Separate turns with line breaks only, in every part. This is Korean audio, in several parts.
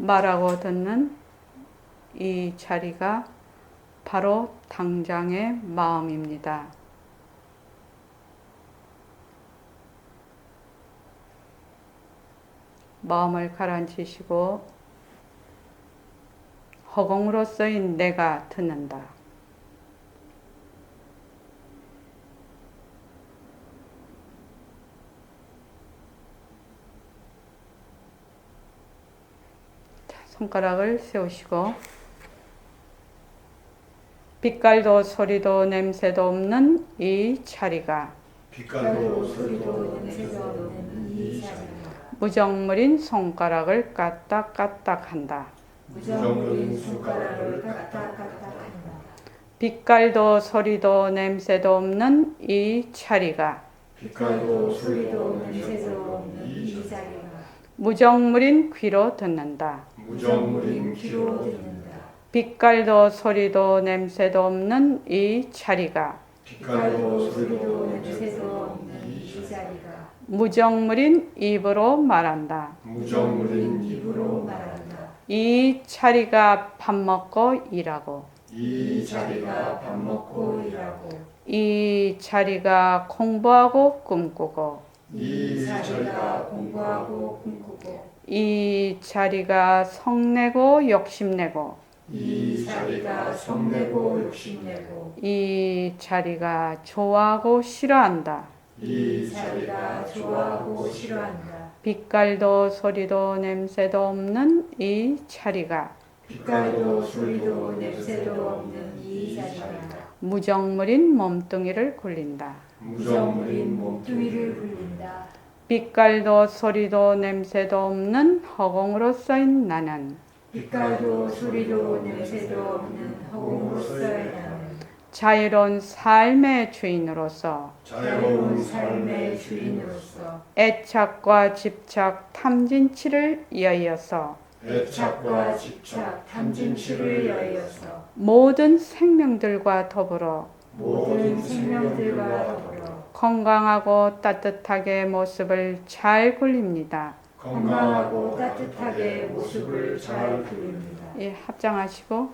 말하고 듣는 이 자리가 바로 당장의 마음입니다. 마음을 가라앉히시고 허공으로서의 내가 듣는다. 손가락을 세우시고 빛깔도 소리도 냄새도 없는 이 자리가
빛깔도 소리도 냄새도 없는 이 자리가
무정물인 손가락을 까딱까딱 한다.
무정물인 손가락을 까딱까딱한다.
빛깔도 소리도 냄새도 없는 이 자리가
빛깔도 소리도 냄새도 없는 이 자리가
무정물인 귀로 듣는다.
무정물인 귀로 듣는다.
빛깔도 소리도 냄새도 없는 이 자리가
빛깔도 소리도 냄새도 없는 이 자리가
무정물인 입으로 말한다.
무정물인 입으로 말한다.
이 자리가 밥 먹고 일하고
이 자리가 밥 먹고 일하고
이 자리가 공부하고 꿈꾸고
이 자리가 공부하고 꿈꾸고
이 자리가 성내고 욕심내고
이 자리가 성내고 욕심내고
이 자리가 좋아하고 싫어한다.
이 자리가 좋아하고 싫어한다.
빛깔도 소리도 냄새도 없는 이 자리가
빛깔도 소리도 냄새도 없는 이 자리가
무정물인 몸뚱이를 굴린다.
무정물인 몸뚱이를 굴린다.
빛깔도 소리도 냄새도 없는 허공으로 써인 나는
빛깔도 소리도 냄새도 없는 허공으로서의 나는
자유로운 삶의 주인으로서
자유로운 삶의 주인으로서
애착과 집착 탐진치를 이어서
애착과 집착 탐진치를 여의어서
모든 생명들과 더불어
모든 생명들과 더불어
건강하고 따뜻하게 모습을 잘 굴립니다.
건강하고 따뜻하게 모습을 잘 그립니다.
예, 합장하시고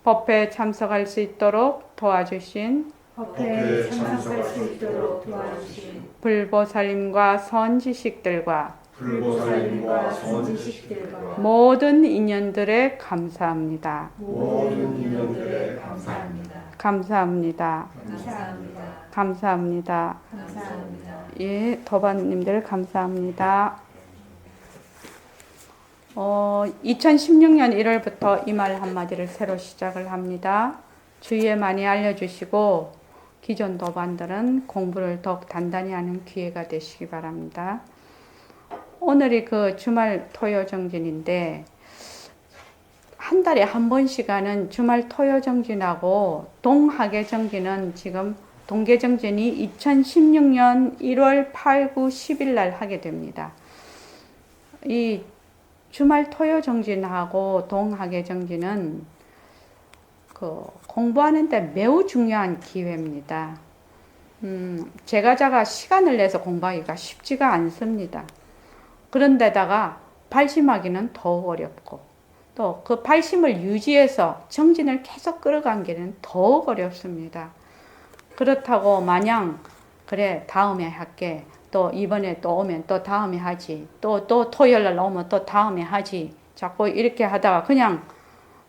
법회에 참석할 수 있도록 도와주신
법회에 참석할 수 있도록 도와주신
불보살님과 선지식들과
불보살님과 선지식들과
모든 인연들에 감사합니다.
모든 인연들에 감사합니다.
감사합니다.
감사합니다.
감사합니다.
감사합니다.
예, 도반님들 감사합니다. 2016년 1월부터 이 말 한마디를 새로 시작을 합니다. 주위에 많이 알려주시고 기존 도반들은 공부를 더욱 단단히 하는 기회가 되시기 바랍니다. 오늘이 그 주말 토요 정진인데 한 달에 한 번씩 하는 주말 토요 정진하고 동학예 정진은 지금 동계 정진이 2016년 1월 8, 9, 10일 날 하게 됩니다. 이 주말 토요 정진하고 동학예 정진은 그 공부하는데 매우 중요한 기회입니다. 제가자가 시간을 내서 공부하기가 쉽지가 않습니다. 그런데다가 발심하기는 더욱 어렵고 또 그 발심을 유지해서 정진을 계속 끌어가기는 더욱 어렵습니다. 그렇다고 마냥 그래 다음에 할게 또 이번에 또 오면 또 다음에 하지 또 토요일날 오면 또 다음에 하지 자꾸 이렇게 하다가 그냥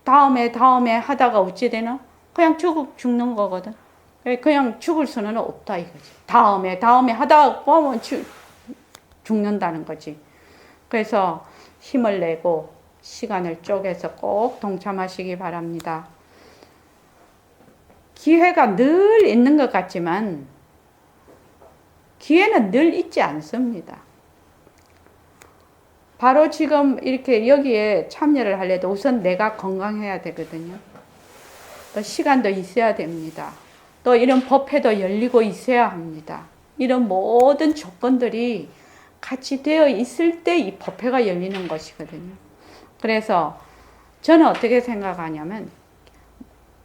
다음에 하다가 어찌 되나? 그냥 죽는 거거든. 그냥 죽을 수는 없다 이거지. 다음에 하다가 보면 죽는다는 거지. 그래서 힘을 내고 시간을 쪼개서 꼭 동참하시기 바랍니다. 기회가 늘 있는 것 같지만 기회는 늘 있지 않습니다. 바로 지금 이렇게 여기에 참여를 하려도 우선 내가 건강해야 되거든요. 또 시간도 있어야 됩니다. 또 이런 법회도 열리고 있어야 합니다. 이런 모든 조건들이 같이 되어 있을 때 이 법회가 열리는 것이거든요. 그래서 저는 어떻게 생각하냐면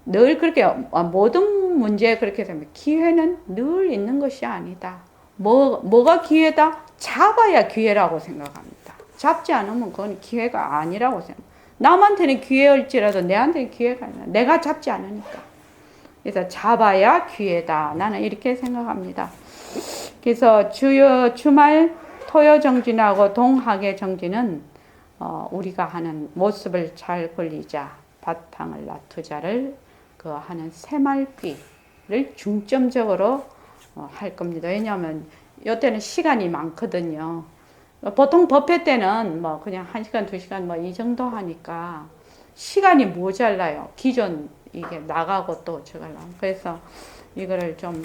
늘 그렇게 모든 문제에 그렇게 되면 기회는 늘 있는 것이 아니다. 뭐가 기회다? 잡아야 기회라고 생각합니다. 잡지 않으면 그건 기회가 아니라고 생각해요. 남한테는 기회일지라도 내한테는 기회가 아니라 내가 잡지 않으니까. 그래서 잡아야 기회다. 나는 이렇게 생각합니다. 그래서 주말 토요 정진하고 동학의 정진은 우리가 하는 모습을 잘 굴리자, 바탕을 놔두자를 하는 새말귀를 중점적으로 할 겁니다. 왜냐하면 이때는 시간이 많거든요. 보통 법회 때는 뭐 그냥 1시간, 2시간 뭐 이 정도 하니까 시간이 모자라요. 기존 이게 나가고 또 저걸로. 그래서 이거를 좀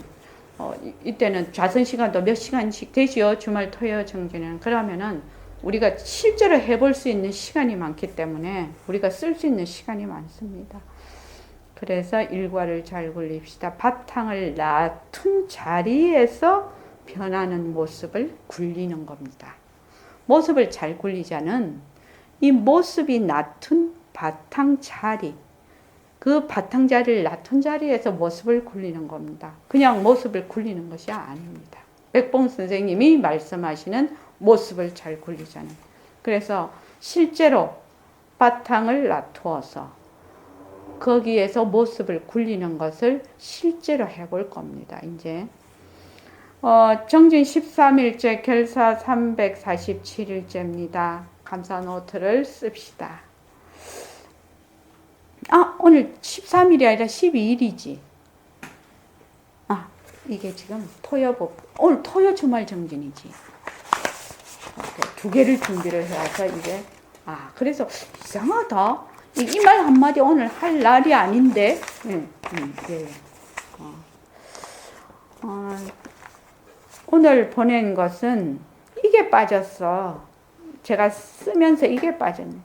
이때는 좌선 시간도 몇 시간씩 되지요. 주말 토요 정진은. 그러면은 우리가 실제로 해볼 수 있는 시간이 많기 때문에 우리가 쓸 수 있는 시간이 많습니다. 그래서 일과를 잘 굴립시다. 바탕을 놔둔 자리에서 변하는 모습을 굴리는 겁니다. 모습을 잘 굴리자는 이 모습이 놔둔 바탕 자리, 그 바탕 자리를 놔둔 자리에서 모습을 굴리는 겁니다. 그냥 모습을 굴리는 것이 아닙니다. 백봉 선생님이 말씀하시는 모습을 잘 굴리자는. 그래서 실제로 바탕을 놔두어서 거기에서 모습을 굴리는 것을 실제로 해볼 겁니다. 이제 정진 13일째 결사 347일째입니다. 감사 노트를 씁시다. 오늘 13일이 아니라 12일이지. 이게 지금 오늘 토요 주말 정진이지. 두 개를 준비를 해서 이게, 그래서 이상하다. 이 말 한마디 오늘 할 날이 아닌데. 예. 오늘 보낸 것은 이게 빠졌어. 제가 쓰면서 이게 빠졌네.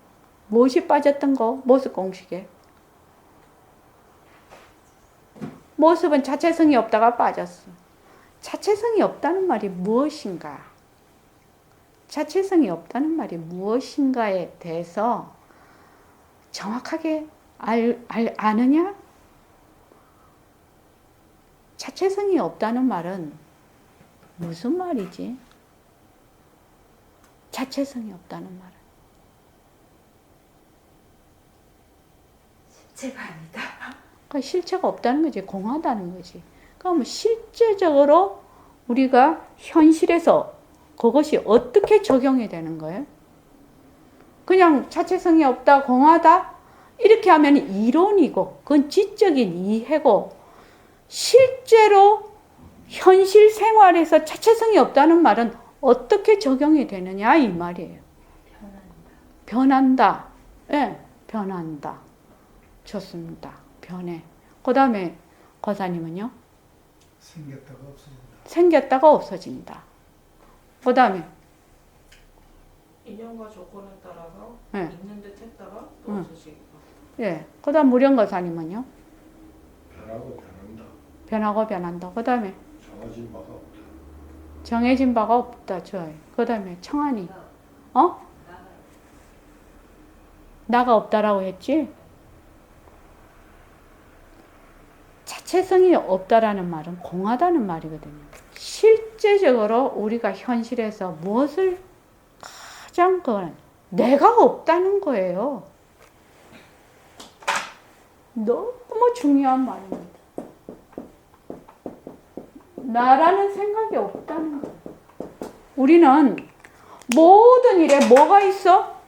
무엇이 빠졌던 거? 모습 공식에. 모습은 자체성이 없다가 빠졌어. 자체성이 없다는 말이 무엇인가? 자체성이 없다는 말이 무엇인가에 대해서 정확하게 아느냐? 자체성이 없다는 말은 무슨 말이지? 자체성이 없다는 말은
실체가 아니다.
그러니까 실체가 없다는 거지. 공하다는 거지. 그러면 실제적으로 우리가 현실에서 그것이 어떻게 적용이 되는 거예요? 그냥 자체성이 없다, 공하다 이렇게 하면 이론이고 그건 지적인 이해고 실제로 현실 생활에서 자체성이 없다는 말은 어떻게 적용이 되느냐 이 말이에요. 변한다. 예, 변한다. 좋습니다. 변해. 그 다음에 거사님은요?
생겼다가 없어진다.
생겼다가 없어진다. 그 다음에
인연과 조건에 따라서
네.
있는 듯 했다가 또 없어지고.
예. 그 다음 무령거사님은요?
변하고 변한다.
변하고 변한다. 그 다음에
정해진 바가 없다.
정해진 바가 없다. 좋아요. 그 다음에 청하니 나가 없다라고 했지? 자체성이 없다라는 말은 공하다는 말이거든요. 실제적으로 우리가 현실에서 무엇을 가장 내가 없다는 거예요. 너무 중요한 말입니다. 나라는 생각이 없다는 거예요. 우리는 모든 일에 뭐가 있어?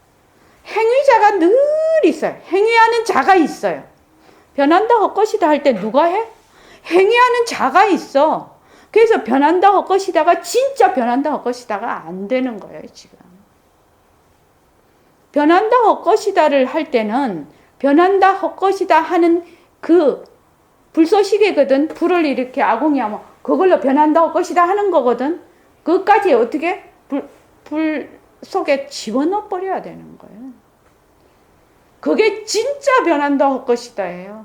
행위자가 늘 있어요. 행위하는 자가 있어요. 변한다 헛것이다 할 때 누가 해? 행위하는 자가 있어. 그래서 변한다 헛것이다가 진짜 변한다 헛것이다가 안 되는 거예요, 지금. 변한다 헛것이다를 할 때는 변한다 헛것이다 하는 그 불쏘시개거든. 불을 이렇게 아궁이하면 그걸로 변한다 헛것이다 하는 거거든. 그것까지 어떻게 불 속에 집어넣어 버려야 되는 거예요. 그게 진짜 변한다 헛것이다예요.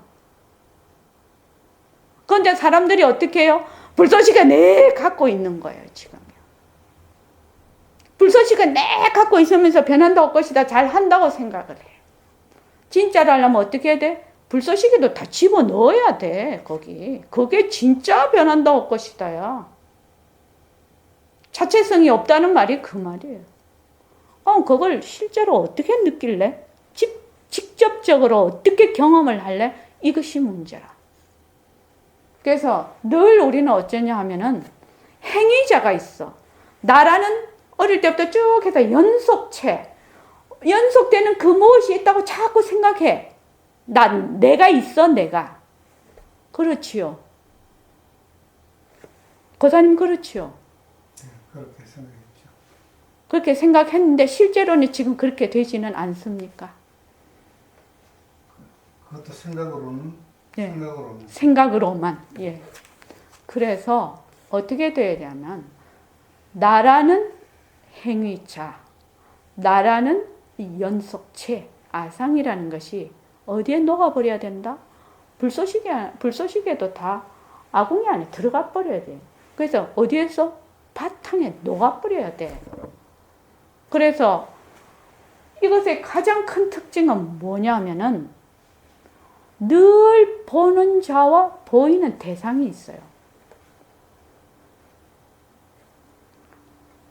그런데 사람들이 어떻게 해요? 불쏘시개 내 갖고 있는 거예요, 지금. 불쏘시개 내 갖고 있으면서 변한다 헛것이다 잘 한다고 생각을 해요. 진짜로 하려면 어떻게 해야 돼? 불쏘시개도 다 집어넣어야 돼, 거기. 그게 진짜 변한다 헛것이다야. 자체성이 없다는 말이 그 말이에요. 그걸 실제로 어떻게 느낄래? 직접적으로 어떻게 경험을 할래? 이것이 문제라. 그래서 늘 우리는 어쩌냐 하면은 행위자가 있어. 나라는 어릴 때부터 쭉 해서 연속되는 그 무엇이 있다고 자꾸 생각해. 내가 있어, 내가. 그렇지요. 고사님 그렇지요.
네, 그렇게 생각했죠.
그렇게 생각했는데 실제로는 지금 그렇게 되지는 않습니까?
그것도 생각으로는
네.
생각으로는
생각으로만. 예. 그래서 어떻게 돼야 되냐면 나라는 행위자, 나라는 이 연속체, 아상이라는 것이 어디에 녹아버려야 된다? 불쏘시개도 다 아궁이 안에 들어가 버려야 돼. 그래서 어디에서? 바탕에 녹아버려야 돼. 그래서 이것의 가장 큰 특징은 뭐냐면은 늘 보는 자와 보이는 대상이 있어요.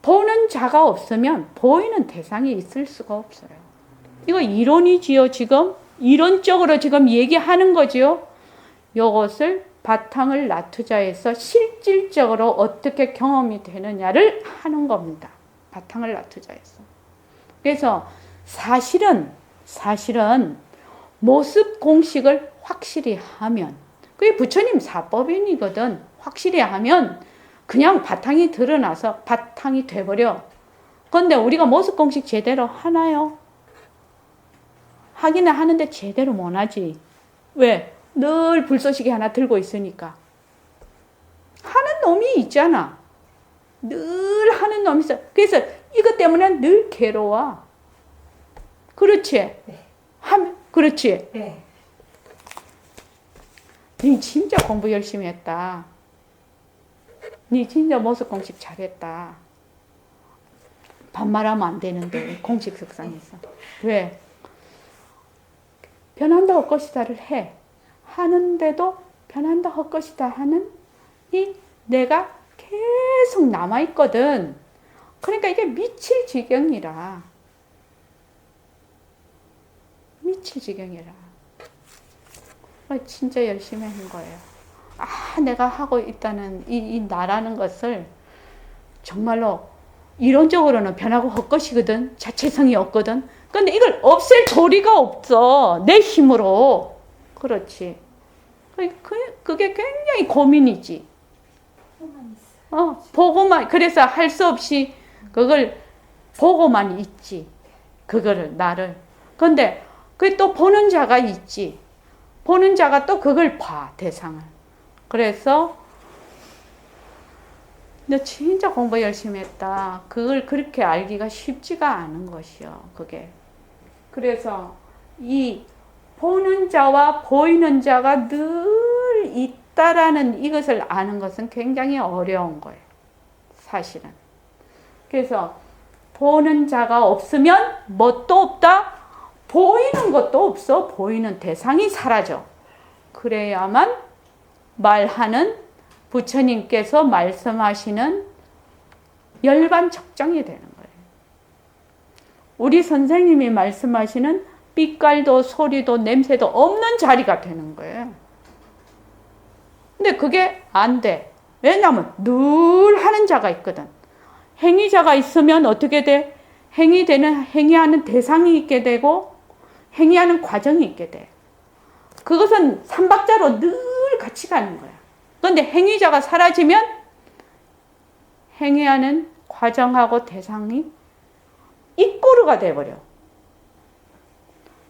보는 자가 없으면 보이는 대상이 있을 수가 없어요. 이거 이론이지요, 지금. 이론적으로 지금 얘기하는 거지요. 이것을 바탕을 놔두자에서 실질적으로 어떻게 경험이 되느냐를 하는 겁니다. 바탕을 놔두자에서. 그래서 사실은 모습 공식을 확실히 하면, 그게 부처님 사법인이거든. 확실히 하면 그냥 바탕이 드러나서 바탕이 돼버려. 그런데 우리가 모습 공식 제대로 하나요? 하기는 하는데 제대로 못하지. 왜? 늘 불쏘시개 하나 들고 있으니까. 하는 놈이 있잖아. 늘 하는 놈이 있어. 그래서 이것 때문에 늘 괴로워. 그렇지?
네.
그렇지?
네.
니 진짜 공부 열심히 했다. 니 진짜 모습 공식 잘했다. 반말하면 안 되는데 공식 석상에서. 왜? 변한다 헛것이다를 해. 하는데도 변한다 헛것이다 하는 이 내가 계속 남아있거든. 그러니까 이게 미칠 지경이라. 미칠 지경이라. 진짜 열심히 한 거예요. 내가 하고 있다는 이 나라는 것을 정말로 이론적으로는 변하고 헛것이거든. 자체성이 없거든. 근데 이걸 없앨 도리가 없어. 내 힘으로. 그렇지. 그게 굉장히 고민이지. 보고만, 그래서 할 수 없이 그걸 보고만 있지. 그거를, 나를. 근데 그 또 보는 자가 있지. 보는 자가 또 그걸 봐, 대상을. 그래서 너 진짜 공부 열심히 했다. 그걸 그렇게 알기가 쉽지가 않은 것이요. 그게. 그래서 이 보는 자와 보이는 자가 늘 있다라는 이것을 아는 것은 굉장히 어려운 거예요. 사실은. 그래서 보는 자가 없으면 뭣도 없다? 보이는 것도 없어. 보이는 대상이 사라져. 그래야만 말하는 부처님께서 말씀하시는 열반적정이 되는 거예요. 우리 선생님이 말씀하시는 빛깔도 소리도 냄새도 없는 자리가 되는 거예요. 근데 그게 안 돼. 왜냐하면 늘 하는 자가 있거든. 행위자가 있으면 어떻게 돼? 행위하는 대상이 있게 되고 행위하는 과정이 있게 돼. 그것은 삼박자로 늘 같이 가는 거야. 그런데 행위자가 사라지면 행위하는 과정하고 대상이 이꼬르가 돼버려.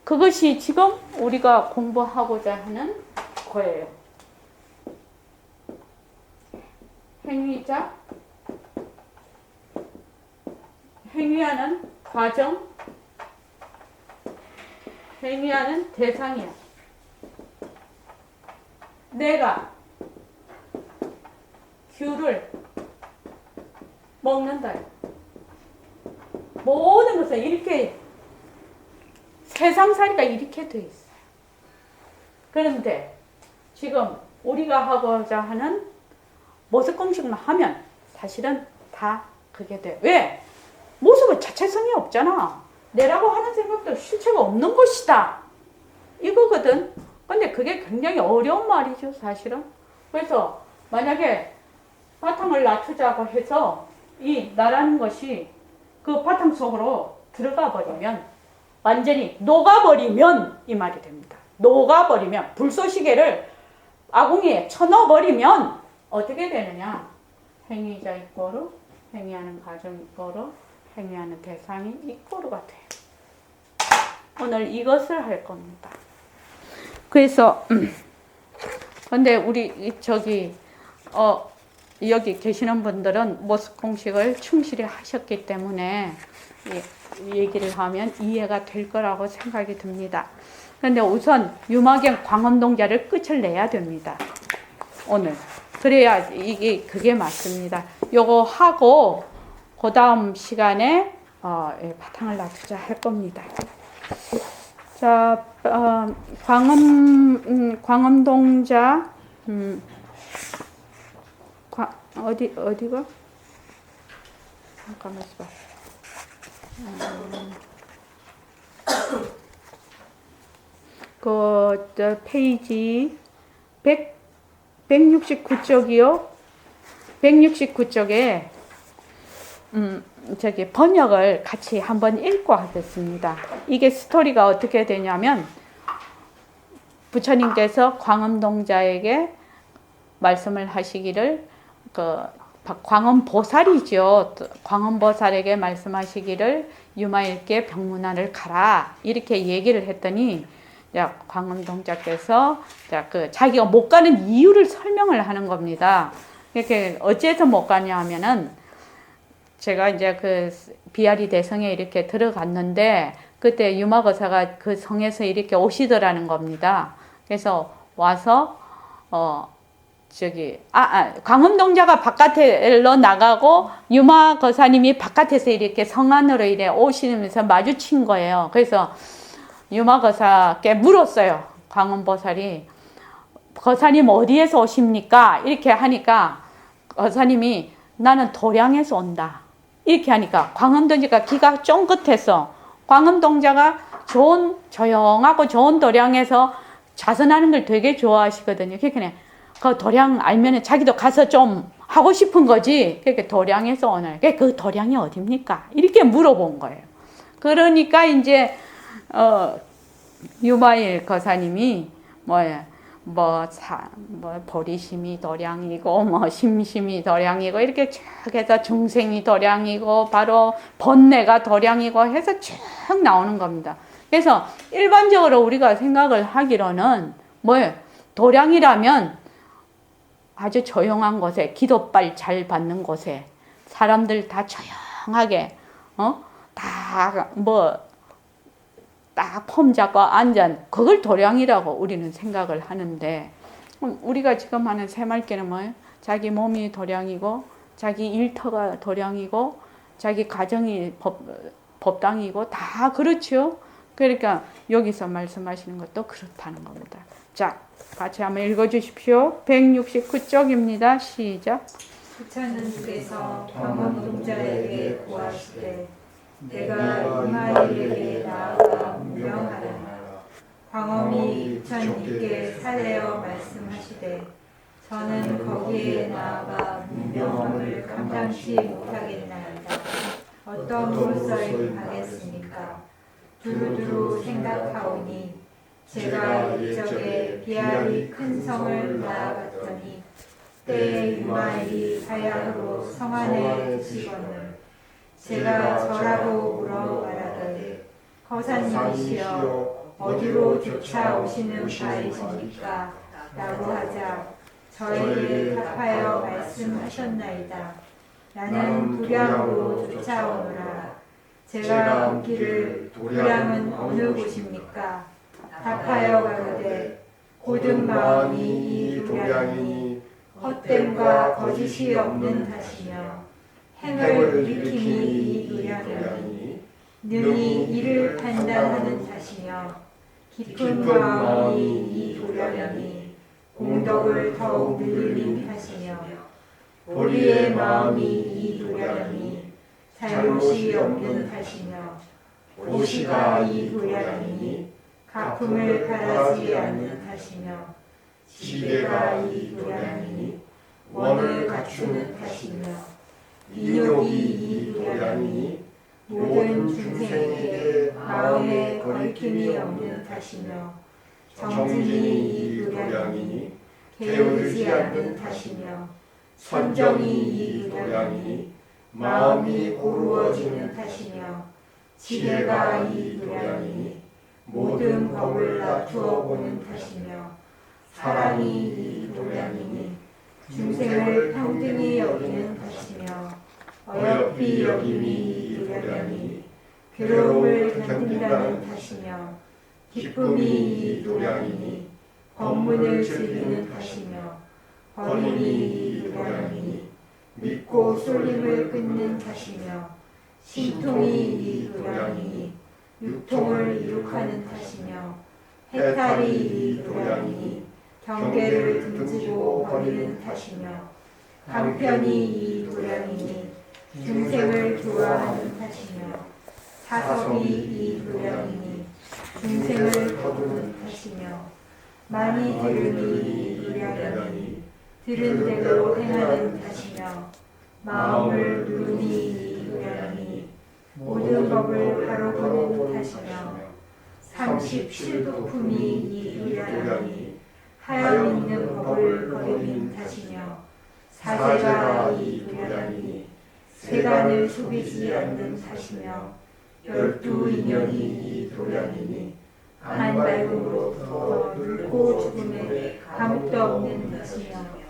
그것이 지금 우리가 공부하고자 하는 거예요. 행위자, 행위하는 과정, 행위하는 대상이야. 내가 귤을 먹는다. 모든 것은 이렇게 세상살이가 이렇게 돼 있어요. 그런데 지금 우리가 하고자 하는 모습 공식만 하면 사실은 다 그게 돼. 왜? 모습 모습은 자체성이 없잖아. 내라고 하는 생각도 실체가 없는 것이다. 이거거든. 근데 그게 굉장히 어려운 말이죠, 사실은. 그래서 만약에 바탕을 낮추자고 해서 이 나라는 것이 그 바탕 속으로 들어가 버리면, 완전히 녹아버리면 이 말이 됩니다. 녹아버리면, 불쏘시개를 아궁이에 쳐넣어버리면 어떻게 되느냐? 행위자 이꼬르, 행위하는 과정 이꼬르, 행위하는 대상이 이꼬르가 돼요. 오늘 이것을 할 겁니다. 그래서 근데 우리 여기 계시는 분들은 모습 공식을 충실히 하셨기 때문에 얘기를 하면 이해가 될 거라고 생각이 듭니다. 그런데 우선 유마경 광음동자를 끝을 내야 됩니다. 오늘. 그래야 그게 맞습니다. 요거 하고 그 다음 시간에 바탕을 놔두자 할 겁니다. 자, 광음동자 어디가? 잠깐만 있어봐. 페이지 169쪽이요. 169쪽에 번역을 같이 한번 읽고 하겠습니다. 이게 스토리가 어떻게 되냐면, 부처님께서 광음동자에게 말씀을 하시기를, 광음보살이죠. 광음보살에게 말씀하시기를 유마일께 병문안을 가라, 이렇게 얘기를 했더니, 광음동자께서 자기가 못 가는 이유를 설명을 하는 겁니다. 이렇게 어째서 못 가냐 하면은, 제가 이제 그 비아리 대성에 이렇게 들어갔는데 그때 유마거사가 그 성에서 이렇게 오시더라는 겁니다. 그래서 와서 광음동자가 바깥으로 나가고 유마거사님이 바깥에서 이렇게 성 안으로 이래 오시면서 마주친 거예요. 그래서 유마거사께 물었어요. 광음보살이, 거사님 어디에서 오십니까? 이렇게 하니까 거사님이 나는 도량에서 온다, 이렇게 하니까 광음동자가 기가 쫑긋해서, 광음동자가 조용하고 좋은 도량에서 자선하는 걸 되게 좋아하시거든요. 그러니까 그 도량 알면은 자기도 가서 좀 하고 싶은 거지. 그러니까 도량에서 오늘, 그 도량이 어딥니까? 이렇게 물어본 거예요. 그러니까 이제 유마일 거사님이 보리심이 도량이고, 심심이 도량이고, 이렇게 쭉 해서 중생이 도량이고, 바로 번뇌가 도량이고 해서 쭉 나오는 겁니다. 그래서 일반적으로 우리가 생각을 하기로는 도량이라면 아주 조용한 곳에, 기도빨 잘 받는 곳에, 사람들 다 조용하게, 딱 폼 잡고 앉은, 그걸 도량이라고 우리는 생각을 하는데, 우리가 지금 하는 새말께는 뭐예요? 자기 몸이 도량이고, 자기 일터가 도량이고, 자기 가정이 법당이고, 다 그렇죠. 그러니까 여기서 말씀하시는 것도 그렇다는 겁니다. 자, 같이 한번 읽어주십시오. 169쪽입니다. 시작.
부처님께서 광음동자에게 고하시되 내가 유마일에게 나아가 문명하려나. 광음이 부처님께 사례어 말씀하시되 저는 거기에 나아가 문명함을 감당치 못하겠나이다. 어떤 무엇을 하겠습니까? 두루두루 생각하오니 제가 이적에 비아리 큰 성을 나아갔더니 때에 유마일이 사야흐로 성 안에 드시거늘 제가 저라고 물어 말하되 거사님이시여 어디로 쫓아오시는 바이십니까? 라고 하자 저에게 답하여 말씀하셨나이다. 나는 도량으로 쫓아오노라. 제가 묻기를 도량은 어느 곳입니까? 답하여 가로되 고든 마음이 이 도량이니 헛됨과 거짓이 없는 탓이며 행을 일으킴이 이 도량이니 능히 이를 판단하는 탓이며 깊은 마음이 이 도량이니 공덕을 더욱 늘린 탓이며 보리의 마음이 이 도량이니 잘못이 없는 탓이며 도시가 이 도량이니 가품을 바라지 않는 탓이며 지대가 이 도량이니 원을 갖추는 탓이며 인욕이 이 도량이니 모든 중생에게 마음에 거리낌이 없는 탓이며 정진이 이 도량이니 게으르지 않는 탓이며 선정이 이 도량이니 마음이 고루어지는 탓이며 지혜가 이 도량이니 모든 법을 낮추어 보는 탓이며 사랑이 이 도량이니 중생을 평등히 여기는 탓이며 어여삐 여김이 이 도량이니 괴로움을 견딘다는 탓이며 기쁨이 이 도량이니 법문을 즐기는 탓이며 버림이 이 도량이니 믿고 쏠림을 끊는 탓이며 신통이 이 도량이니 육통을 이룩하는 탓이며 해탈이 이 도량이니 경계를 등지고 버리는 탓이며 강편이 이 도량이니 중생을 교화하는 탓이며 사섭이 이 도량이니 중생을 거두는 탓이며 많이 들으니 이 도량이니 들은 대로 행하는 탓이며 마음을 누르니 이 도량이니 모든 법을 바로 보는 탓이며 37도품이 이 도량이니 하염 있는 법을 거리는 탓이며 사제가 이 도량이니 세간을 속이지 않는 탓이며 12인연이 이 도량이니 한 발음으로부터 늙고 죽음에 감도 없는 탓이며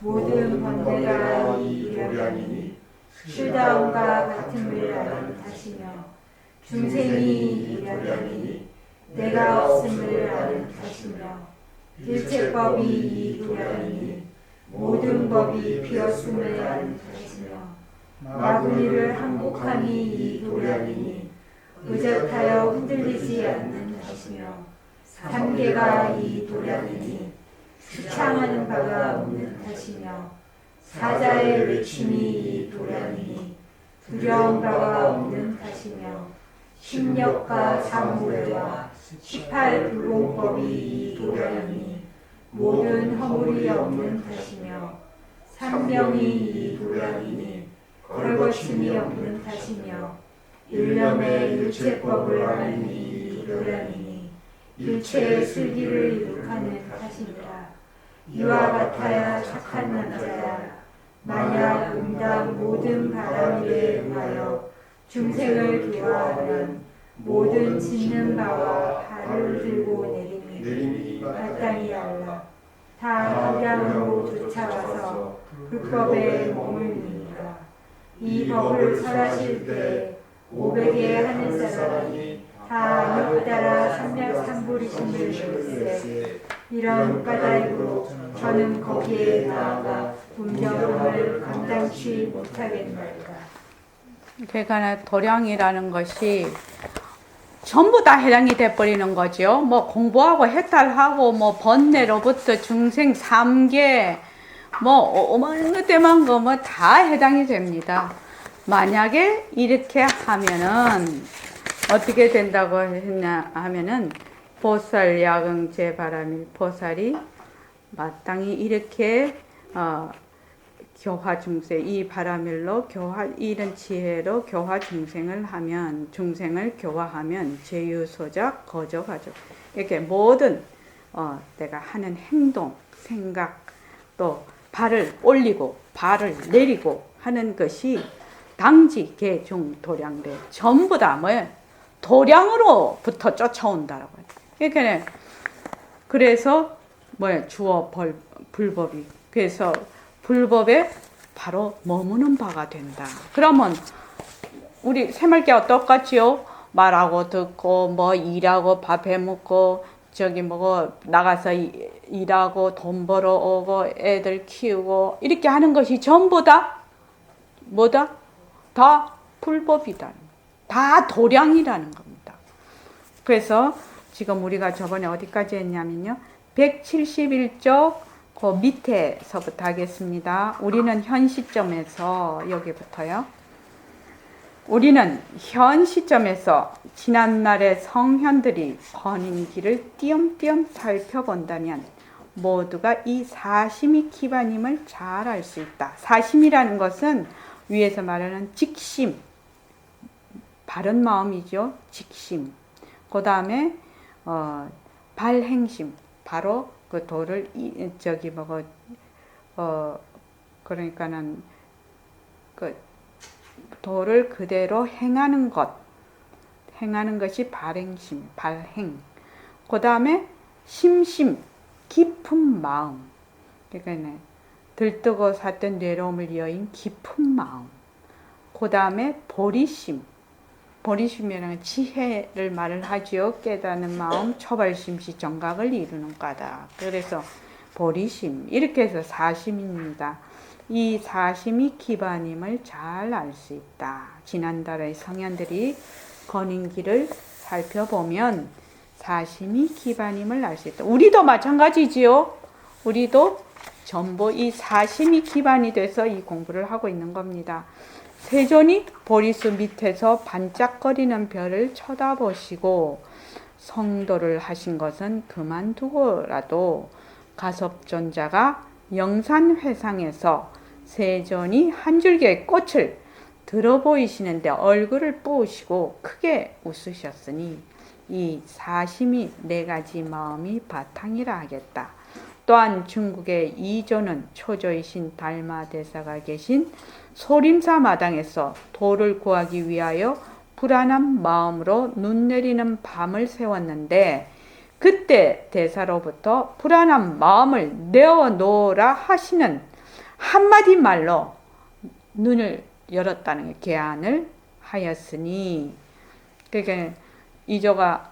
모든 번뇌가 이 도량이니 실다움과 같음을 아는 탓이며 중생이 이 도량이니 내가 없음을 아는 탓이며 일체법이 이 도량이니 모든 법이 비었음을 아는 탓이며 마구니를 항복함이 이 도량이니 의젓하여 흔들리지 않는 탓이며 삼계가 이 도량이니 수창하는 바가 없는 탓이며 사자의 외침이 이 도량이니 두려운 바가 없는 탓이며 심력과 사무회와 18불공법이 이 도량이니 모든 허물이 없는 탓이며 삼명이 이 도량이니 걸거침이 없는 탓이며 일념의 일체법을 아는 이 도량이니 일체의 슬기를 이룩하는 탓이니라. 이와 같아야 착한 남자야. 만약 응당 모든 바람일에 응하여 중생을 교화하면 모든 짓는 바와 발을 들고 내림이 마땅히 알라. 다 도량으로 쫓아와서 불법에 머물니라. 이 법을 설하실 때 500에 하는 사람이 다 육따라 삼략삼불이심을 들으세. 이런 까닭으로 저는 거기에 나아가 운명을 감당치 못하겠나이다.
그러니까 도량이라는 것이 전부 다 해당이 돼버리는 거죠. 뭐 공부하고 해탈하고 뭐 번뇌로부터 중생 3계 뭐 어느 때만 거면 다 해당이 됩니다. 만약에 이렇게 하면은 어떻게 된다고 했냐 하면은 보살 야경 제바라밀 보살이 마땅히 이렇게 교화 중생 이 바라밀로 교화 이런 지혜로 교화 중생을 하면 중생을 교화하면 제유소작 거저가족 이렇게 모든 내가 하는 행동 생각 또 발을 올리고 발을 내리고 하는 것이 당지 개중 도량대 전부 다 뭐예요? 도량으로부터 쫓아온다라고 해요. 그러니까 그래서 뭐예요? 주어 불법이 그래서 불법에 바로 머무는 바가 된다. 그러면 우리 새말개와 똑같지요? 말하고 듣고 뭐 일하고 밥 해먹고 저기 뭐 나가서 일하고 돈 벌어오고 애들 키우고 이렇게 하는 것이 전부 다 뭐다? 다 불법이다. 다 도량이라는 겁니다. 그래서 지금 우리가 저번에 어디까지 했냐면요. 171쪽 그 밑에서부터 하겠습니다. 우리는 현 시점에서 여기부터요. 우리는 현 시점에서 지난날의 성현들이 거닌 길을 띄엄띄엄 살펴본다면 모두가 이 사심이 기반임을 잘 알 수 있다. 사심이라는 것은 위에서 말하는 직심, 바른 마음이죠. 직심. 그 다음에 발행심, 바로 그 도를 그러니까는 그 도를 그대로 행하는 것이 발행심, 발행. 그 다음에 심심, 깊은 마음. 그러니까 들뜨고 샀던 뇌로움을 여인 깊은 마음. 그 다음에 보리심. 보리심이라는 지혜를 말을 하지요. 깨닫는 마음, 초발심시 정각을 이루는 까다. 그래서 보리심, 이렇게 해서 사심입니다. 이 사심이 기반임을 잘 알 수 있다. 지난달의 성현들이 거닌 길을 살펴보면 사심이 기반임을 알 수 있다. 우리도 마찬가지지요. 우리도 전부 이 사심이 기반이 돼서 이 공부를 하고 있는 겁니다. 세존이 보리수 밑에서 반짝거리는 별을 쳐다보시고 성도를 하신 것은 그만두고라도 가섭존자가 영산회상에서 세존이 한 줄기의 꽃을 들어 보이시는데 얼굴을 부으시고 크게 웃으셨으니 이 사심이 네 가지 마음이 바탕이라 하겠다. 또한 중국의 이조는 초조이신 달마대사가 계신 소림사 마당에서 도를 구하기 위하여 불안한 마음으로 눈 내리는 밤을 세웠는데 그때 대사로부터 불안한 마음을 내어놓으라 하시는 한마디 말로 눈을 열었다는 계안을 하였으니, 그러니까 이조가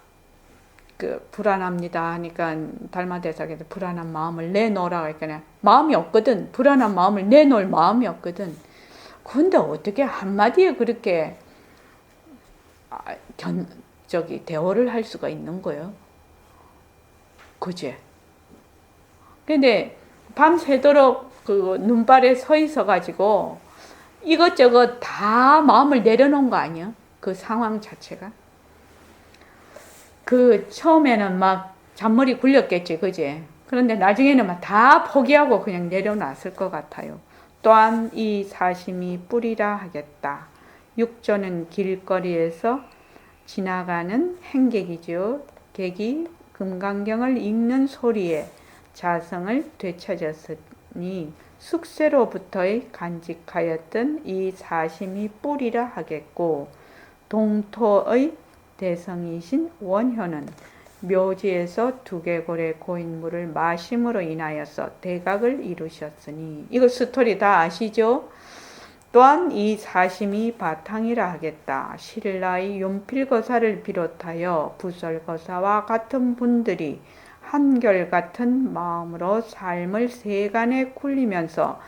불안합니다 하니까 달마대사께서 불안한 마음을 내놓으라고 하니까 마음이 없거든. 불안한 마음을 내놓을 마음이 없거든. 근데 어떻게 한마디에 그렇게 대화를 할 수가 있는 거예요? 그지? 근데 밤새도록 그 눈발에 서 있어 가지고 이것저것 다 마음을 내려놓은 거 아니야? 그 상황 자체가. 처음에는 막 잔머리 굴렸겠지, 그지? 그런데 나중에는 막 다 포기하고 그냥 내려놨을 것 같아요. 또한 이 사심이 뿌리라 하겠다. 육조는 길거리에서 지나가는 행객이죠. 객이 금강경을 읽는 소리에 자성을 되찾았으니 숙세로부터의 간직하였던 이 사심이 뿌리라 하겠고, 동토의 대성이신 원효는 묘지에서 두개골의 고인물을 마심으로 인하여서 대각을 이루셨으니, 이거 스토리 다 아시죠? 또한 이 사심이 바탕이라 하겠다. 신라의 윤필거사를 비롯하여 부설거사와 같은 분들이 한결같은 마음으로 삶을 세간에 굴리면서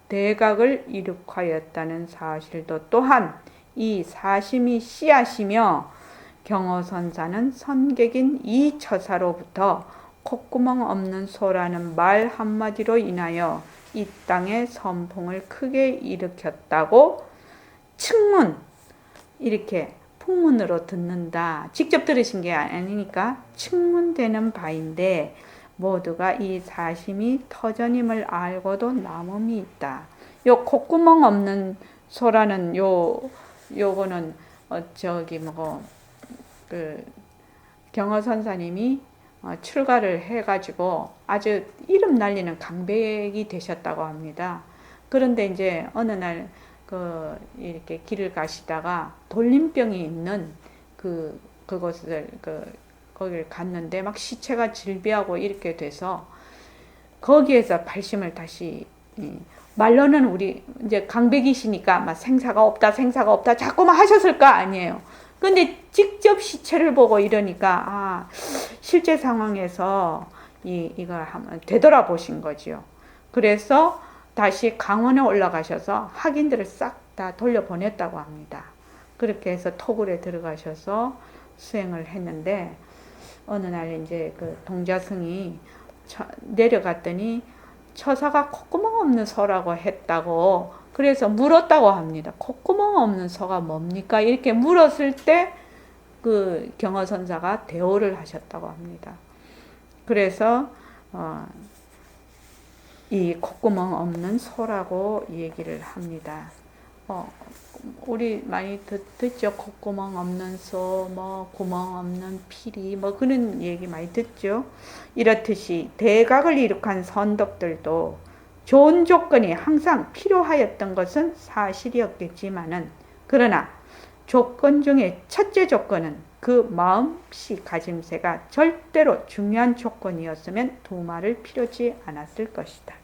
대각을 이룩하였다는 사실도 또한 이 사심이 씨앗이며, 경허선사는 선객인 이 처사로부터 콧구멍 없는 소라는 말 한마디로 인하여 이 땅에 선풍을 크게 일으켰다고 측문, 이렇게 풍문으로 듣는다. 직접 들으신 게 아니니까 측문되는 바인데 모두가 이 사심이 터전임을 알고도 남음이 있다. 요 콧구멍 없는 소라는 요거는 경허선사님이 출가를 해가지고 아주 이름 날리는 강백이 되셨다고 합니다. 그런데 이제 어느 날 이렇게 길을 가시다가 돌림병이 있는 그곳을 거기를 갔는데 막 시체가 질비하고 이렇게 돼서 거기에서 발심을 다시, 말로는 우리 이제 강백이시니까 막 생사가 없다 자꾸만 하셨을 거 아니에요. 근데 직접 시체를 보고 이러니까 실제 상황에서 이걸 한번 되돌아보신 거지요. 그래서 다시 강원에 올라가셔서 학인들을 싹 다 돌려보냈다고 합니다. 그렇게 해서 토굴에 들어가셔서 수행을 했는데 어느 날 이제 동자승이 내려갔더니 처사가 콧구멍 없는 소라고 했다고 그래서 물었다고 합니다. 콧구멍 없는 소가 뭡니까? 이렇게 물었을 때 그 경허선사가 대오를 하셨다고 합니다. 그래서 이 콧구멍 없는 소라고 얘기를 합니다. 우리 많이 듣죠. 콧구멍 없는 소, 뭐 구멍 없는 피리, 뭐 그런 얘기 많이 듣죠. 이렇듯이 대각을 이룩한 선덕들도 좋은 조건이 항상 필요하였던 것은 사실이었겠지만은, 그러나 조건 중에 첫째 조건은 그 마음씨 가짐새가 절대로 중요한 조건이었으면 두말을 필요치 않았을 것이다.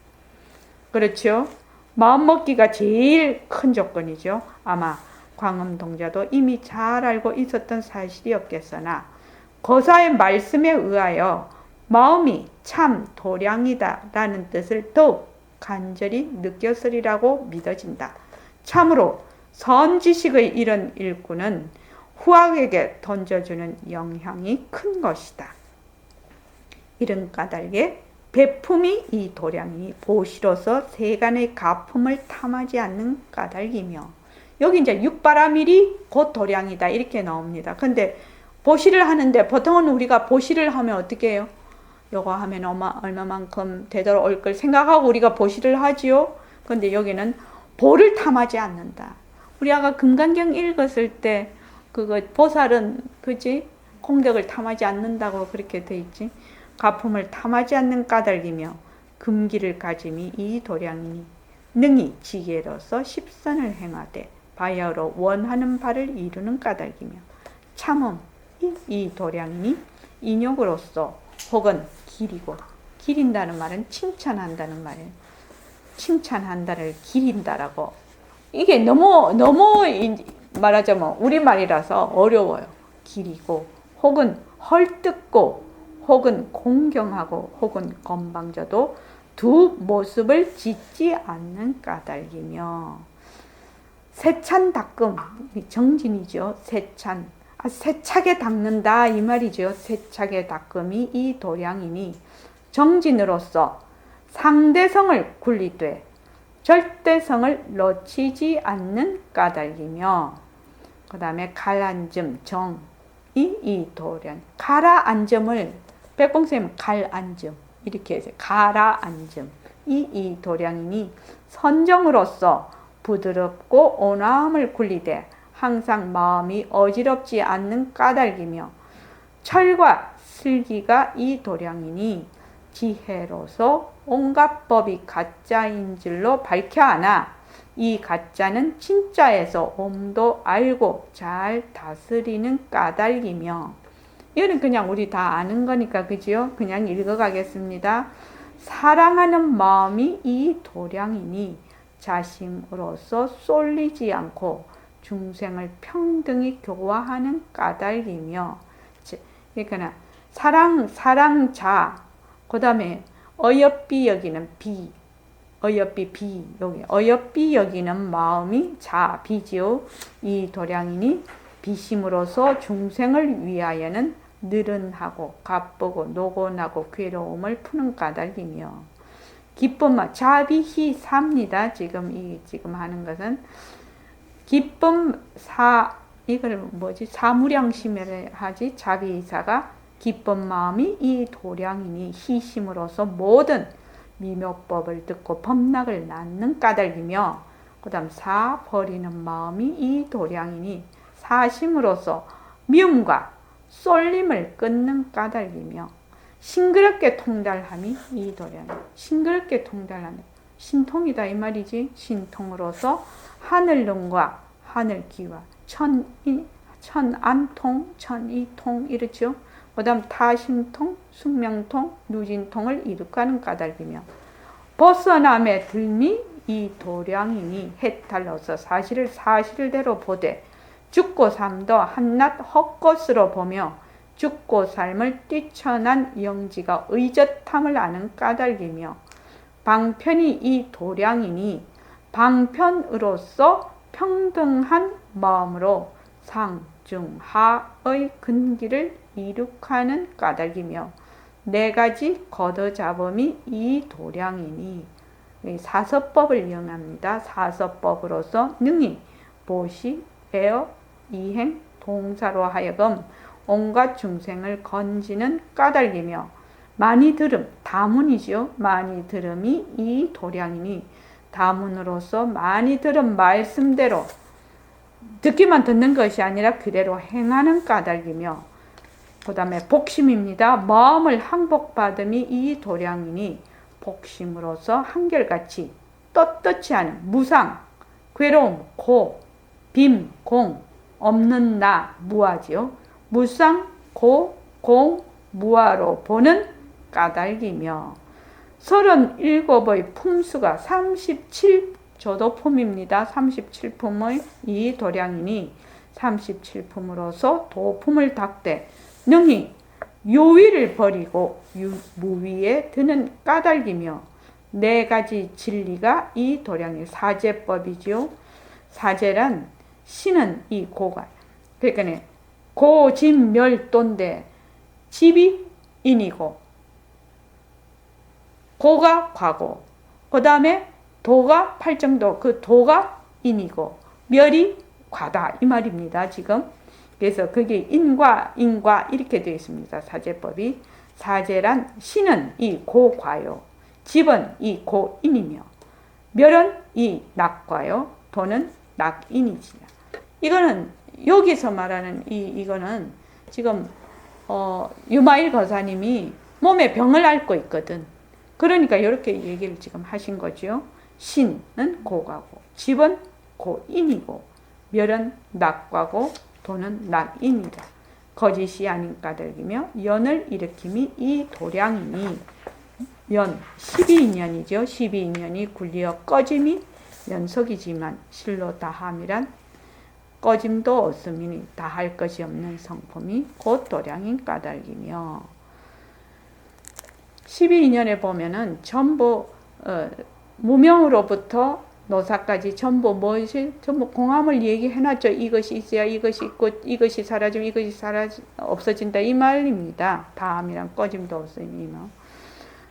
그렇죠? 마음먹기가 제일 큰 조건이죠. 아마 광음동자도 이미 잘 알고 있었던 사실이었겠으나 거사의 말씀에 의하여 마음이 참 도량이다 라는 뜻을 더욱 간절히 느꼈으리라고 믿어진다. 참으로 선지식의 이런 일꾼은 후학에게 던져주는 영향이 큰 것이다. 이런 까닭에 베품이 이 도량이 보시로서 세간의 가품을 탐하지 않는 까닭이며, 여기 이제 육바라밀이 곧 도량이다 이렇게 나옵니다. 근데 보시를 하는데 보통은 우리가 보시를 하면 어떻게 해요? 요거 하면 얼마만큼 되도록 올 걸 생각하고 우리가 보시를 하지요. 근데 여기는 보를 탐하지 않는다. 우리 아까 금강경 읽었을 때 그거 보살은 그지 공덕을 탐하지 않는다고 그렇게 돼 있지. 가품을 탐하지 않는 까닭이며 금기를 가짐이 이 도량이니 능히 지혜로서 십선을 행하되 바야흐로 원하는 바를 이루는 까닭이며, 참음 이 도량이니 인욕으로서 혹은 기리고, 기린다는 말은 칭찬한다는 말이에요. 칭찬한다를 기린다라고. 이게 너무 말하자면 우리말이라서 어려워요. 기리고 혹은 헐뜯고 혹은 공경하고 혹은 건방져도 두 모습을 짓지 않는 까닭이며, 세찬 닦음, 정진이죠. 세찬, 세차게 닦는다 이 말이죠. 세차게 닦음이 이 도량이니 정진으로서 상대성을 군리되 절대성을 놓치지 않는 까닭이며, 그 다음에 갈안점, 정이 이 도량, 가라앉음을 백봉쌤 갈안점 이렇게 해서 가라앉음 이 도량이니 선정으로서 부드럽고 온화함을 군리되 항상 마음이 어지럽지 않는 까닭이며, 철과 슬기가 이 도량이니 지혜로서 온갖 법이 가짜인 줄로 밝혀하나 이 가짜는 진짜에서 몸도 알고 잘 다스리는 까닭이며, 이거는 그냥 우리 다 아는 거니까 그죠? 그냥 읽어가겠습니다. 사랑하는 마음이 이 도량이니 자심으로서 쏠리지 않고 중생을 평등히 교화하는 까닭이며, 그러니까 사랑자, 그 다음에 어여삐 여기는 비, 어여삐 비, 여기 어여삐 여기는 마음이 자, 비지요. 이 도량이니 비심으로서 중생을 위하여는 느른하고 가쁘고 노곤하고 괴로움을 푸는 까닭이며, 기쁨 자비히 삽니다. 지금 하는 것은 기쁨 이걸 뭐지? 사무량심이라 하지. 자비사가 기쁜 마음이 이 도량이니 희심으로서 모든 미묘법을 듣고 법락을 낳는 까닭이며, 그 다음 사 버리는 마음이 이 도량이니 사심으로서 미움과 쏠림을 끊는 까닭이며, 싱그럽게 통달함이 이 도량, 싱그럽게 통달하는 신통이다 이 말이지. 신통으로서 하늘능과 하늘기와 천안통, 천이통 이렇죠. 그 다음 타심통, 숙명통, 누진통을 이룩하는 까닭이며, 벗어남에 들미 이 도량이니 해탈로서 사실을 사실대로 보되 죽고 삶도 한낱 헛것으로 보며 죽고 삶을 뛰쳐난 영지가 의젓함을 아는 까닭이며, 방편이 이 도량이니 방편으로서 평등한 마음으로 상중하의 근기를 이룩하는 까닭이며, 네 가지 걷어잡음이 이 도량이니 여기 사서법을 이용합니다. 사서법으로서 능히 보시, 배어, 이행, 동사로 하여금 온갖 중생을 건지는 까닭이며 많이 들음, 다문이죠. 많이 들음이 이 도량이니 다문으로서 많이 들은 말씀대로 듣기만 듣는 것이 아니라 그대로 행하는 까닭이며 그 다음에 복심입니다. 마음을 항복받음이 이 도량이니 복심으로서 한결같이 떳떳지 않은 무상, 괴로움, 고, 빔, 공, 없는 나, 무아지요. 무상, 고, 공, 무아로 보는 까닭이며 37의 품수가 37조도품입니다. 37품의 이 도량이니 37품으로서 도품을 닦되 능히 요위를 버리고 무위에 드는 까닭이며 4가지 진리가 이 도량의 사제법이지요. 사제란 신은 이 고가 그러니까 고진멸도인데 집이 인이고 고가 과고 그 다음에 도가 팔정도 그 도가 인이고 멸이 과다 이 말입니다. 지금 그래서 그게 인과 인과 이렇게 되어 있습니다. 사제법이 사제란 신은 이 고과요 집은 이 고인이며 멸은 이 낙과요 도는 낙인이지. 이거는 여기서 말하는 이거는 지금 유마일 거사님이 몸에 병을 앓고 있거든. 그러니까 이렇게 얘기를 지금 하신 거죠. 신은 고가고 집은 고인이고 멸은 낙과고 도는 낙인이다. 거짓이 아닌 까닭이며 연을 일으킴이 이 도량이니 연 12인연이죠. 12인연이 굴리어 꺼짐이 연속이지만 실로 다함이란 꺼짐도 없음이니 다할 것이 없는 성품이 곧 도량인 까닭이며 12인연에 보면은 전부 무명으로부터 노사까지 전부 무엇이 전부 공함을 얘기해놨죠. 이것이 있어야 이것이 있고 이것이 사라지면 이것이 없어진다 이 말입니다. 다함이란 꺼짐도 없으니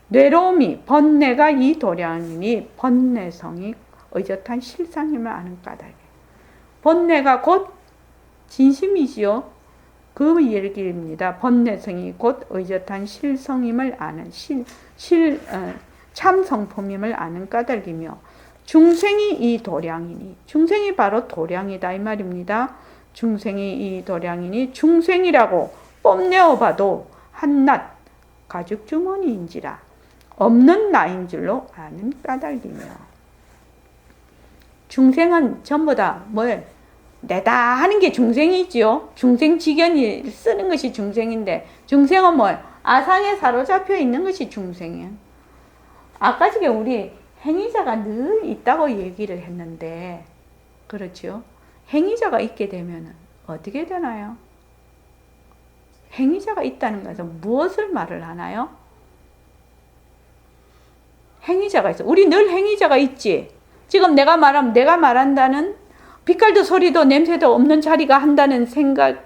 뇌로움이 번뇌가 이 도량이니 번뇌성이 의젓한 실상임을 아는 까닭이에요. 번뇌가 곧 진심이지요. 그 얘기입니다. 번뇌성이 곧 의젓한 실성임을 아는 참성품임을 아는 까닭이며 중생이 이 도량이니 중생이 바로 도량이다 이 말입니다. 중생이 이 도량이니 중생이라고 뽐내어 봐도 한낱 가죽 주머니인지라 없는 나인 줄로 아는 까닭이며 중생은 전부 다 뭘 내다 하는 게 중생이지요. 중생지견이 쓰는 것이 중생인데 중생은 뭘 아상에 사로잡혀 있는 것이 중생이에요. 아까 전에 우리 행위자가 늘 있다고 얘기를 했는데 그렇죠. 행위자가 있게 되면 어떻게 되나요? 행위자가 있다는 것은 무엇을 말을 하나요? 행위자가 있어. 우리 늘 행위자가 있지. 지금 내가 말한다는 빛깔도 소리도 냄새도 없는 자리가 한다는 생각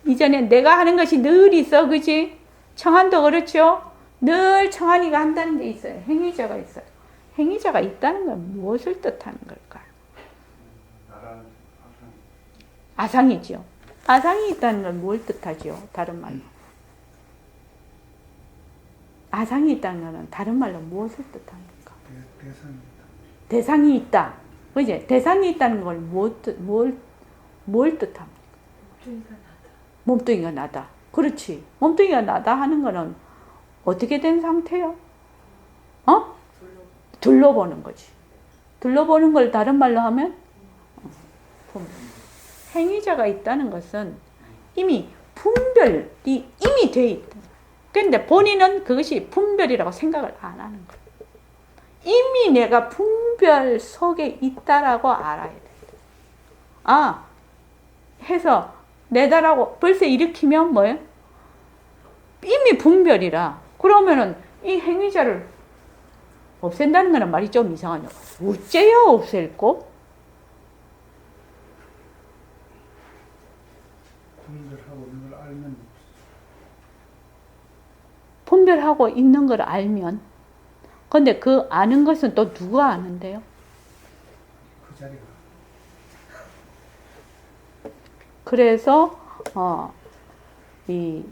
이전에 내가 하는 것이 늘 있어. 그지? 청한도 그렇죠? 늘 청한이가 한다는 게 있어요. 행위자가 있어요. 행위자가 있다는 건 무엇을 뜻하는 걸까요? 아상이죠. 아상이 있다는 건 뭘 뜻하죠? 다른 말로. 아상이 있다는 것은 다른 말로 무엇을 뜻합니까? 대상이 있다. 그지? 대상이 있다는 걸 뭘 뜻합니까? 몸뚱이가 나다. 그렇지. 몸뚱이가 나다 하는 거는 어떻게 된 상태요? 둘러보는 거지. 둘러보는 걸 다른 말로 하면 행위자가 있다는 것은 이미 분별이 이미 돼 있다. 그런데 본인은 그것이 분별이라고 생각을 안 하는 거예요. 이미 내가 분별 속에 있다라고 알아야 돼. 해서 내다라고 벌써 일으키면 뭐예요? 이미 분별이라. 그러면은 이 행위자를 없앤다는 거는 말이 좀 이상하죠. 어째야 없앨고?
분별하고 있는 걸 알면
분별하고 있는 걸 알면 근데 그 아는 것은 또 누가 아는데요?
그 자리가
그래서 이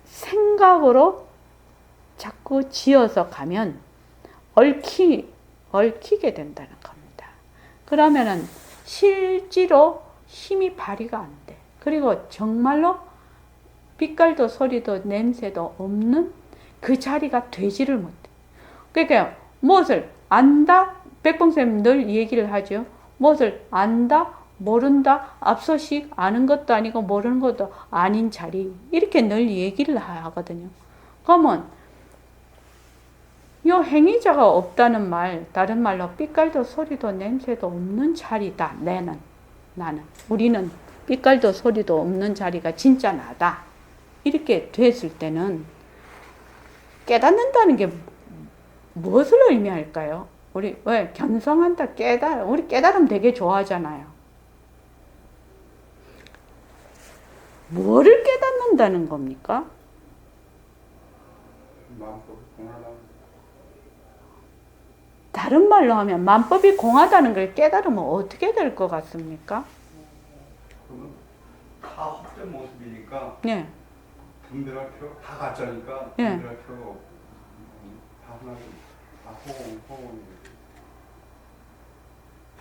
생각으로 자꾸 지어서 가면 얽히게 된다는 겁니다. 그러면은 실제로 힘이 발휘가 안 돼. 그리고 정말로 빛깔도 소리도 냄새도 없는 그 자리가 되지를 못해. 그러니까 무엇을 안다? 백봉쌤 늘 얘기를 하죠. 무엇을 안다? 모른다? 앞서식 아는 것도 아니고 모르는 것도 아닌 자리. 이렇게 늘 얘기를 하거든요. 그러면 이 행위자가 없다는 말, 다른 말로 빛깔도 소리도 냄새도 없는 자리다. 나는, 우리는 빛깔도 소리도 없는 자리가 진짜 나다. 이렇게 됐을 때는 깨닫는다는 게 무엇을 의미할까요? 우리 왜 견성한다, 우리 깨달음 되게 좋아하잖아요. 뭐를 깨닫는다는 겁니까? 다른 말로 하면 만법이 공하다는 걸 깨달으면 어떻게 될 것 같습니까?
그건 다 헛된 모습이니까
네.
분별할 필요 다 가짜니까
예.
분별할 필요가 없고 다 하나 다 호응이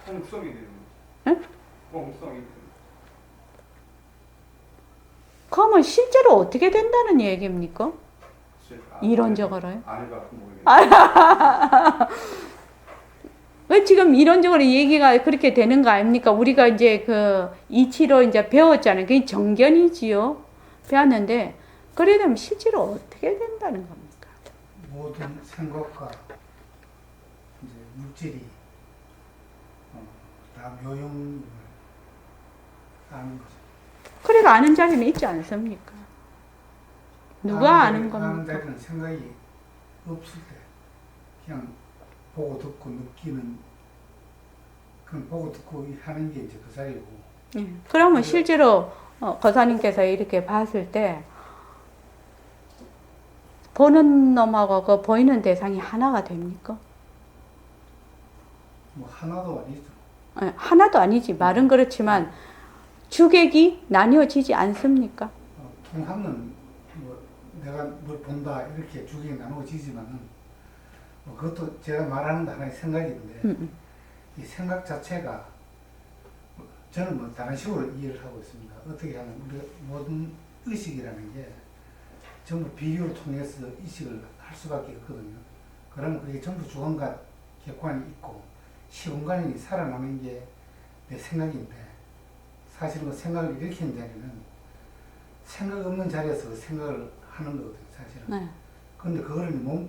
홍성이 되는
예?
홍성이 되는
그러면 실제로 어떻게 된다는 얘기입니까? 이론적으로요?
안 해봐서 모르겠네.
왜 지금 이론적으로 얘기가 그렇게 되는 거 아닙니까? 우리가 이제 그 이치로 이제 배웠잖아요. 그게 정견이지요. 배웠는데, 그래 되면 실제로 어떻게 된다는 겁니까?
모든 생각과 이제 물질이 다 묘용을 아는 거죠.
그래가 아는 자리는 있지 않습니까? 누가 아는
아는
겁니까?
자리는 생각이 없을 때 그냥 보고 듣고 느끼는 그냥 보고 듣고 하는 게 이제 그 자리고.
예. 그러면 실제로 거사님께서 이렇게 봤을 때 보는 놈하고 그 보이는 대상이 하나가 됩니까?
뭐 하나도 아니죠.
예, 하나도 아니지. 말은 그렇지만 주객이 나뉘어지지 않습니까?
통합은 뭐 내가 뭘 본다 이렇게 주객이 나누어지지만은 뭐 그것도 제가 말하는 거 하나의 생각인데 이 생각 자체가 저는 뭐 다른 식으로 이해를 하고 있습니다. 어떻게 하면 우리가 모든 의식이라는 게 전부 비교를 통해서 의식을 할 수밖에 없거든요. 그러면 그게 전부 주관과 객관이 있고 시공간이 살아나는 게 내 생각인데 사실은 그 생각을 일으키는 자리는 생각 없는 자리에서 그 생각을 하는 거거든요. 사실은.
네.
그런데 그거를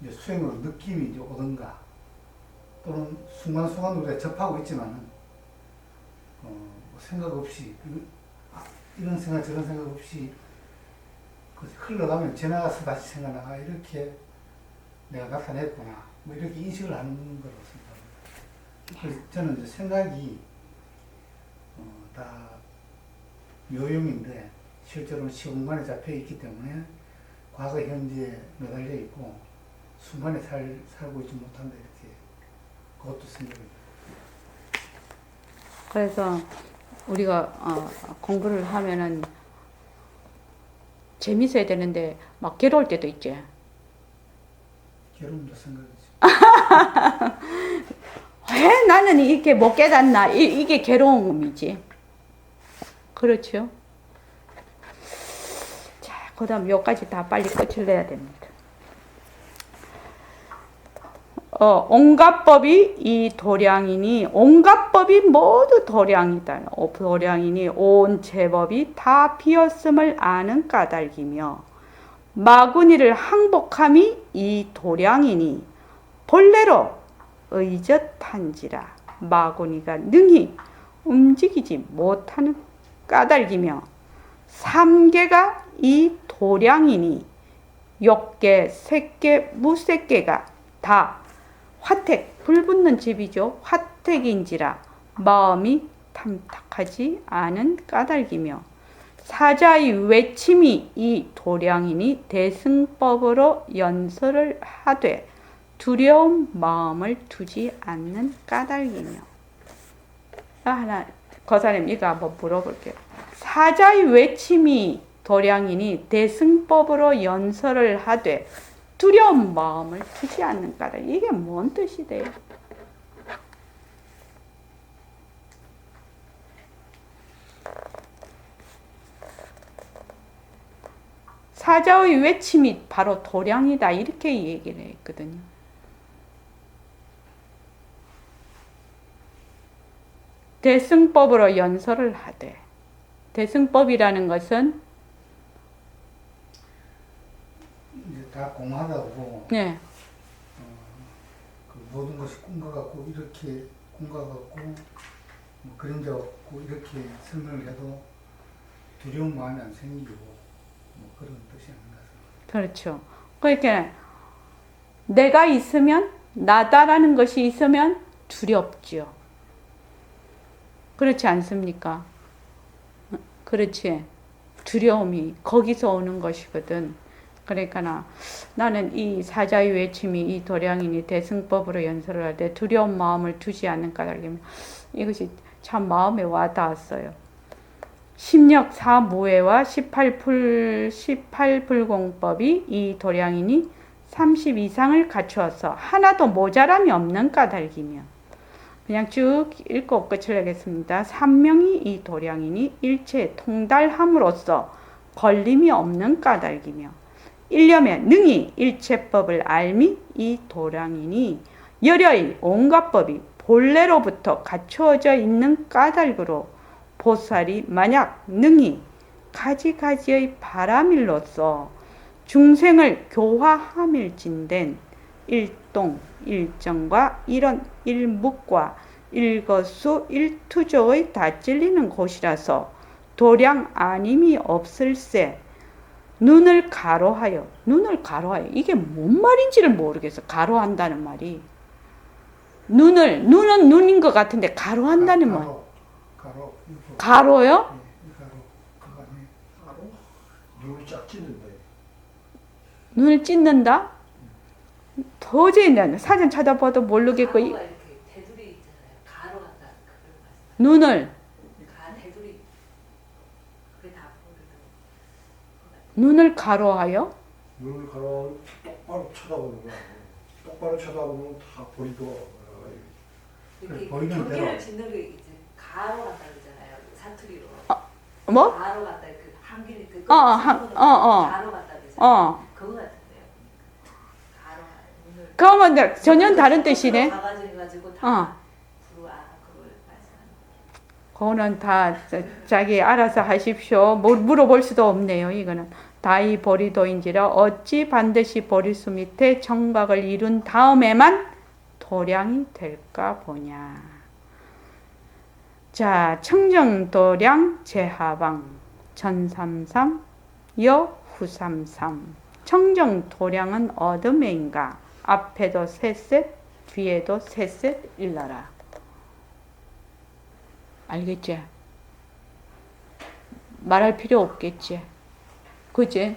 이제 수행으로 느낌이 이제 오든가 또는 순간순간 우리가 접하고 있지만은 생각 없이 이런 생각 저런 생각 없이 흘러가면 지나가서 다시 생각나 이렇게 내가 나타냈구나 뭐 이렇게 인식을 하는 거라고 생각합니다. 그래서 저는 이제 생각이 다 묘용인데 실제로는 시공간에 잡혀 있기 때문에 과거 현재에 매달려 있고 순간에 살고 있지 못한다 이렇게 그것도 생각입니다.
그래서 우리가 공부를 하면은 재밌어야 되는데 막 괴로울 때도 있지.
괴로움도 생각이죠.
왜 나는 이렇게 못 깨닫나? 이게 괴로움이지. 그렇죠? 자, 그 다음 요까지 다 빨리 끝을 내야 됩니다. 온갖 법이 이 도량이니, 온갖 법이 모두 도량이다. 도량이니 온 제법이 다 비었음을 아는 까닭이며, 마구니를 항복함이 이 도량이니, 본래로 의젓한지라 마구니가 능히 움직이지 못하는 까닭이며, 삼계가 이 도량이니, 욕계, 색계, 무색계가 다 화택, 불붙는 집이죠. 화택인지라 마음이 탐탁하지 않은 까닭이며, 사자의 외침이 이 도량이니 대승법으로 연설을 하되 두려움 마음을 두지 않는 까닭이며. 하나 거사님 이거 한번 물어볼게요. 사자의 외침이 도량이니 대승법으로 연설을 하되 두려운 마음을 두지 않는 까닭. 이게 뭔 뜻이 돼요? 사자의 외침이 바로 도량이다 이렇게 얘기를 했거든요. 대승법으로 연설을 하되, 대승법이라는 것은
이제 다 공하다고
네,
그 모든 것이 꿈과 같고 이렇게 꿈과 같고 뭐 그림자 없고 이렇게 설명을 해도 두려운 마음이 안 생기고 뭐 그런 뜻이 아닌가 생각합니다.
그렇죠. 그러니까 내가 있으면, 나다라는 것이 있으면 두렵지요. 그렇지 않습니까? 그렇지. 두려움이 거기서 오는 것이거든. 그러니까 나는 이 사자의 외침이 이 도량이니 대승법으로 연설을 할 때 두려운 마음을 두지 않는 까닭이면 이것이 참 마음에 와닿았어요. 십력 사무예와 18불공법이 이 도량이니 30 이상을 갖추어서 하나도 모자람이 없는 까닭이며. 그냥 쭉 읽고 끝을 내겠습니다. 삼명이 이 도량이니 일체 통달함으로써 걸림이 없는 까닭이며 일념에 능히 일체법을 알미 이 도량이니 열여의 온갖 법이 본래로부터 갖추어져 있는 까닭으로 보살이 만약 능히 가지가지의 바람일로서 중생을 교화함일진된 일동, 일정과 이런 일묵과 일거수, 일투조의 다 찔리는 곳이라서 도량 아님이 없을세. 눈을 가로하여 이게 뭔 말인지를 모르겠어. 가로한다는 말이 눈은 눈인 것 같은데 가로한다는 말. 가로요?
네, 가로.
바로 눈이 쫙 찢는다.
눈을 찢는다? 도저히 난 사진 찾아봐도 모르겠고
가로가 이렇게 테두리 있잖아요. 가로 같다. 그걸 말씀.
눈을
테두리. 그게 다 보거든.
눈을 가로하여
눈을 가로 똑바로 쳐다보는 거야. 똑바로 쳐다보면 다 보이고.
이렇게
보이는
경계를
대로.
짓는 게 이제 가로 같다 그러잖아요. 사투리로.
뭐?
가로 같다. 그 한길 그
가로
같다 그러잖아요. 그거 같은데요. 가로 눈을.
그러면 전혀 다른 뜻이네.
가가지고 다 그걸 말씀하는.
그거는 다 자기 알아서 하십시오. 물어볼 수도 없네요. 이거는 다이 보리도인지라 어찌 반드시 보리수 밑에 정박을 이룬 다음에만 도량이 될까 보냐. 자, 청정도량 제하방 전삼삼 여후삼삼. 청정도량은 어둠에인가 앞에도 셋셋 뒤에도 셋셋 일러라. 알겠지? 말할 필요 없겠지? 그지?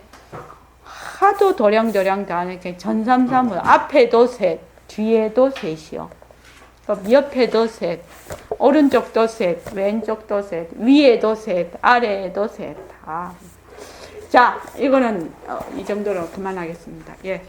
하도 도량도량 다 하니까 전삼삼은 앞에도 셋, 뒤에도 셋이요. 옆에도 셋, 오른쪽도 셋, 왼쪽도 셋, 위에도 셋, 아래에도 셋. 다. 자, 이거는 이 정도로 그만하겠습니다. 예.